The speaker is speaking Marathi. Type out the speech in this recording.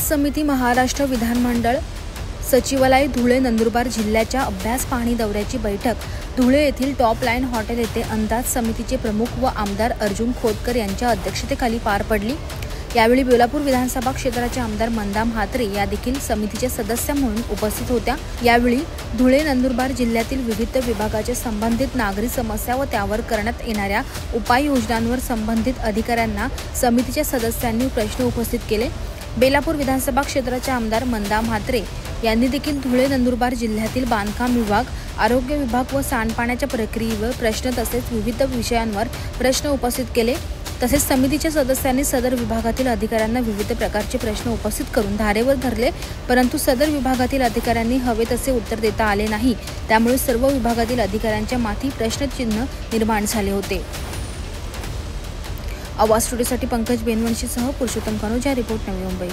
समिती महाराष्ट्र विधानमंडळ सचिवालय धुळे नंदुरबार जिल्ह्याच्या अभ्यास पाहणी दौऱ्याची बैठक धुळे येथील टॉप लाईन हॉटेल येथे अंदाज समितीचे प्रमुख व आमदार अर्जुन खोतकर यांच्या अध्यक्षतेखाली पार पडली। यावेळी बेलापूर विधानसभा क्षेत्राचे आमदार मंदा म्हात्रे या देखील समितीचे सदस्य म्हणून उपस्थित होत्या। यावेळी धुळे नंदुरबार जिल्ह्यातील विविध विभागाच्या संबंधित नागरी समस्या व त्यावर करण्यात येणाऱ्या उपाययोजनांवर संबंधित अधिकाऱ्यांना समितीच्या सदस्यांनी प्रश्न उपस्थित केले। बेलापूर विधानसभा क्षेत्राचे आमदार मंदा म्हात्रे यांनी देखील धुळे नंदुरबार जिल्ह्यातील बांधकाम विभाग, आरोग्य विभाग व सांडपाण्याच्या प्रक्रियेवर प्रश्न तसेच विविध विषयांवर प्रश्न उपस्थित केले। तसेच समितीच्या सदस्यांनी सदर विभागातील अधिकाऱ्यांना विविध प्रकारचे प्रश्न उपस्थित करून धारेवर धरले, परंतु सदर विभागातील अधिकाऱ्यांनी हवे तसे उत्तर देता आले नाही। त्यामुळे सर्व विभागातील अधिकाऱ्यांच्या माथी प्रश्नचिन्ह निर्माण झाले होते। आवाज स्टुडिओसाठी पंकज बेनवंशीसह पुरुषोत्तम कनोजा, रिपोर्ट नवी मुंबई।